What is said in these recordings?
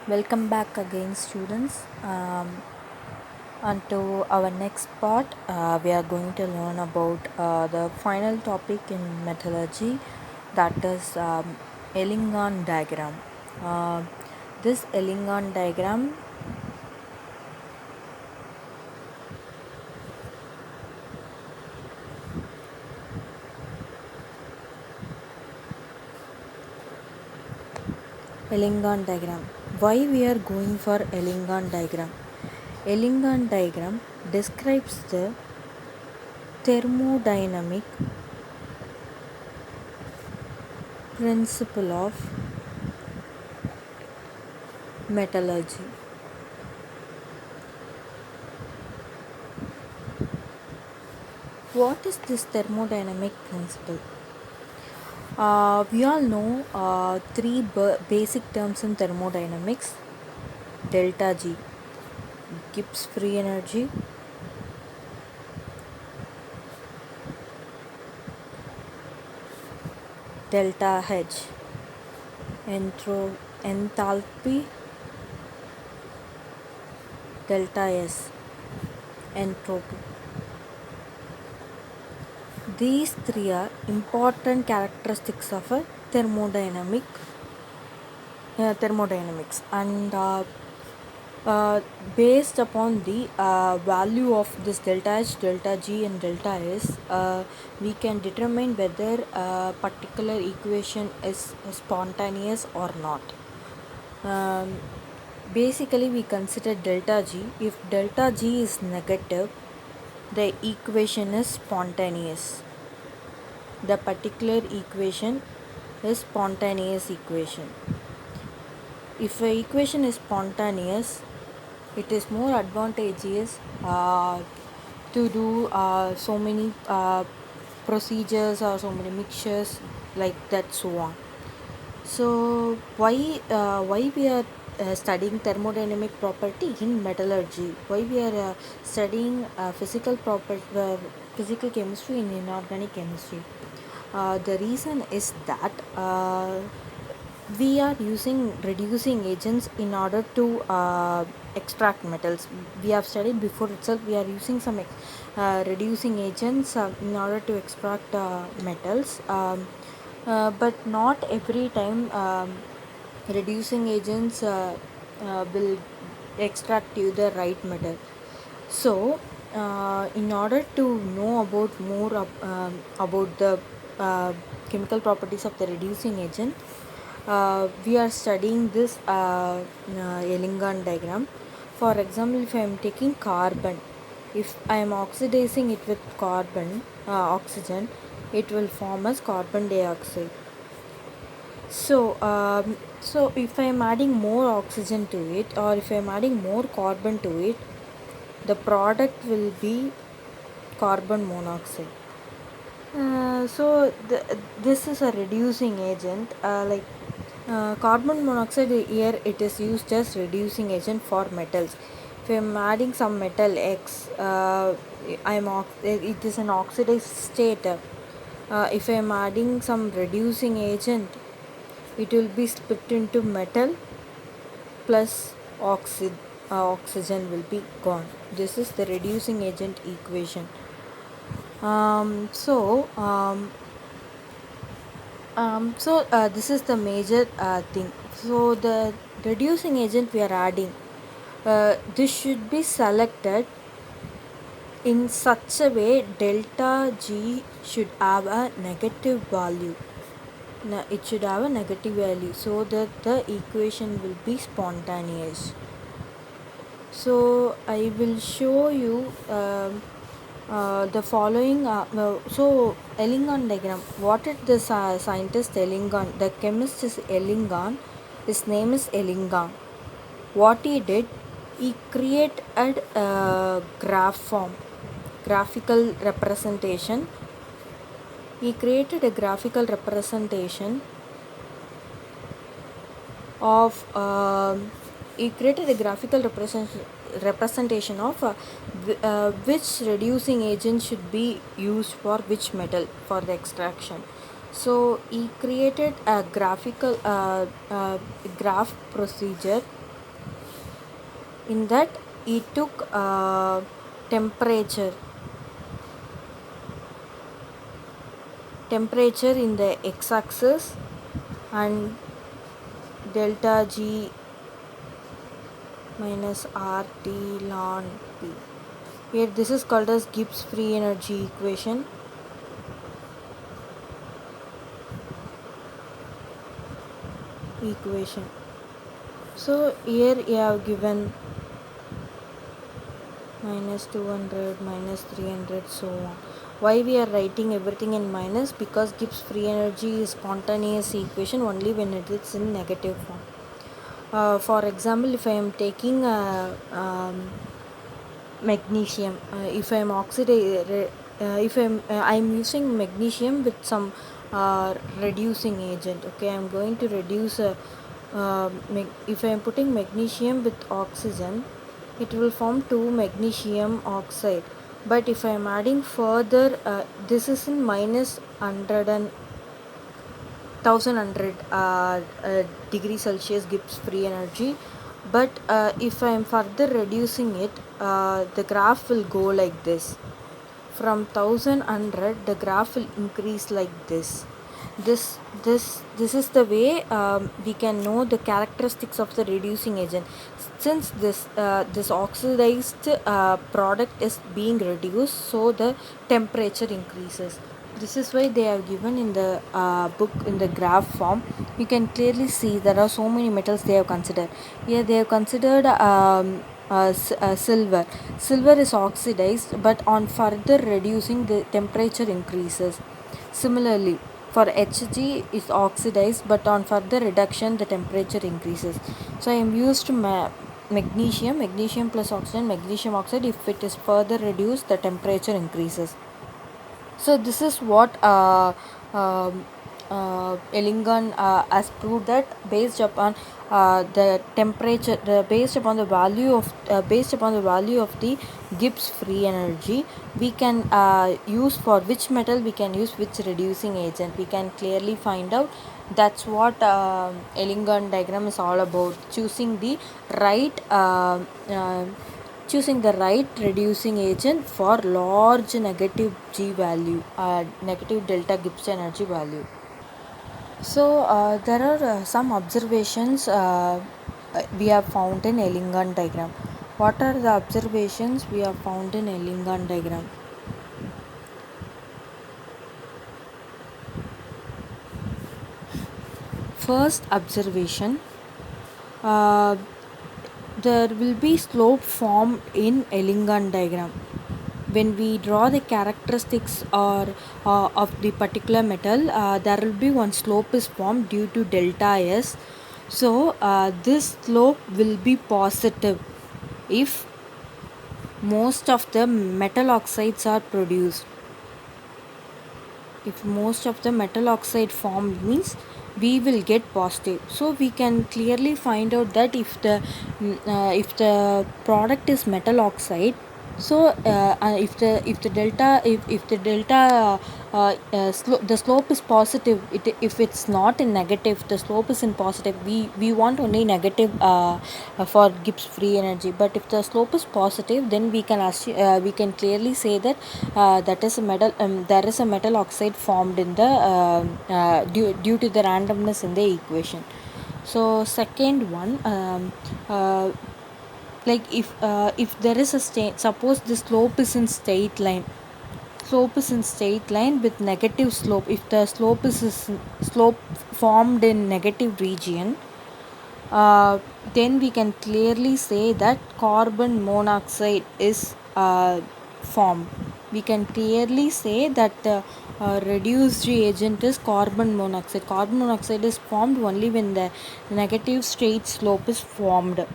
Welcome back again, students. And to our next part, we are going to learn about the final topic in metallurgy, that is Ellingham diagram. Uh, this Ellingham diagram Ellingham diagram. Why we are going for Ellingham diagram? Ellingham diagram describes the thermodynamic principle of metallurgy. What is this thermodynamic principle? We all know three basic terms in thermodynamics: delta G, Gibbs free energy; delta H, enthalpy; delta S, entropy. These three are important characteristics of a thermodynamics, and based upon the value of this delta H, delta G, and delta S, we can determine whether a particular equation is spontaneous or not. Um, Basically, we consider delta G. If delta G is negative, the equation is spontaneous. The particular equation is spontaneous equation. If a equation is spontaneous, it is more advantageous to do so many procedures or so many mixtures like that, so on. So why we are studying thermodynamic property in metallurgy? Why we are studying physical chemistry in inorganic chemistry? The reason is that we are using reducing agents in order to extract metals. We have studied before itself. We are using some reducing agents in order to extract metals, but not every time reducing agents will extract you the right metal. So, in order to know about more about the chemical properties of the reducing agent, we are studying this Ellingham diagram. For example, if I am taking carbon, if I am oxidizing it with oxygen, it will form as carbon dioxide. So if I am adding more oxygen to it, or if I am adding more carbon to it, the product will be carbon monoxide. This is a reducing agent. Carbon monoxide here, it is used as reducing agent for metals. If I am adding some metal X, it is an oxidized state. If I am adding some reducing agent, it will be split into metal plus oxygen will be gone. This is the reducing agent equation. This is the major thing. So the reducing agent we are adding, this should be selected in such a way delta G should have a negative value. It should have a negative value so that the equation will be spontaneous. So I will show you the following. Ellingham diagram. What is the scientist Ellingham? The chemist is Ellingham. His name is Ellingham. What he did, he created a graphical representation. He created a graphical representation of he created a graphical representation of which reducing agent should be used for which metal for the extraction. So he created a graph procedure In that he took temperature temperature in the x-axis and delta G minus RT ln P. Here this is called as Gibbs free energy equation. So here you have given minus 200, minus 300, so on. Why we are writing everything in minus? Because Gibbs free energy is spontaneous equation only when it is in negative form. For example, if I am taking magnesium, if I am I'm using magnesium with some reducing agent. Okay, I'm going to reduce if I am putting magnesium with oxygen, it will form 2 magnesium oxide. But if I am adding further, this is in minus 100 and 1100 degree Celsius Gibbs free energy. But if I am further reducing it, the graph will go like this. From 1100 the graph will increase like this. This is the way we can know the characteristics of the reducing agent. Since this oxidized product is being reduced, so the temperature increases. This is why they have given in the book in the graph form. You can clearly see there are so many metals they have considered. Here they have considered silver. Silver is oxidized, but on further reducing the temperature increases. Similarly, for Hg is oxidized, but on further reduction the temperature increases. So I am used magnesium plus oxygen, magnesium oxide. If it is further reduced, the temperature increases. So this is what Ellingen has proved, that based upon the temperature, based upon the value of the Gibbs free energy, we can use for which metal we can use which reducing agent. We can clearly find out. That's what Ellingen diagram is all about. Choosing the right reducing agent for large negative G value, negative delta Gibbs energy value. So there are some observations we have found in Ellingen diagram. What are the observations we have found in Ellingen diagram? First observation, uh, there will be slope formed in Ellingen diagram. When we draw the characteristics of the particular metal, there will be one slope is formed due to delta S. So this slope will be positive if most of the metal oxides are produced. If most of the metal oxide formed means we will get positive. So we can clearly find out that if the product is metal oxide, so if the delta the slope is positive, if it's not in negative, the slope is in positive, we want only negative for Gibbs free energy. But if the slope is positive, then we can clearly say that that is a metal there is a metal oxide formed in the due to the randomness in the equation. So second one, like if there is a state, suppose the slope is in straight line, with negative slope. If the slope formed in negative region, then we can clearly say that carbon monoxide is formed. We can clearly say that the reduced reagent is carbon monoxide. Carbon monoxide is formed only when the negative straight slope is formed.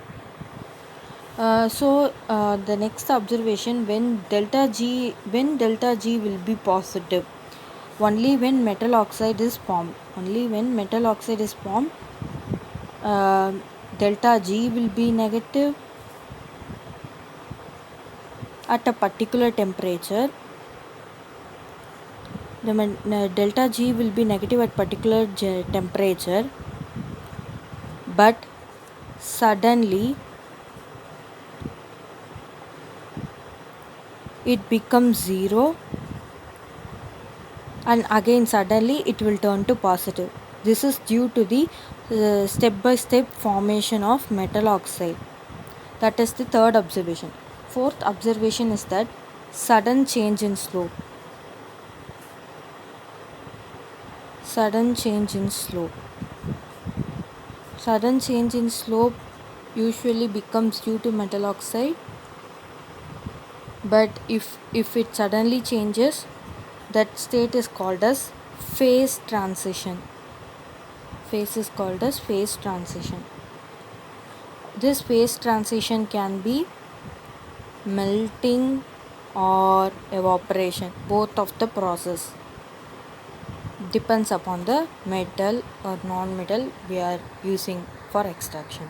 So the next observation, when delta G will be positive, only when metal oxide is formed. Delta G will be negative at a particular temperature. Delta G will be negative at particular temperature, but suddenly it becomes 0, and again suddenly it will turn to positive. This is due to the step by step formation of metal oxide. That is the third observation. Fourth observation is that sudden change in slope. Sudden change in slope. Sudden change in slope usually becomes due to metal oxide, but if it suddenly changes, that state is called as phase transition. Phase is called as phase transition. This phase transition can be melting or evaporation. Both of the process depends upon the metal or non-metal we are using for extraction.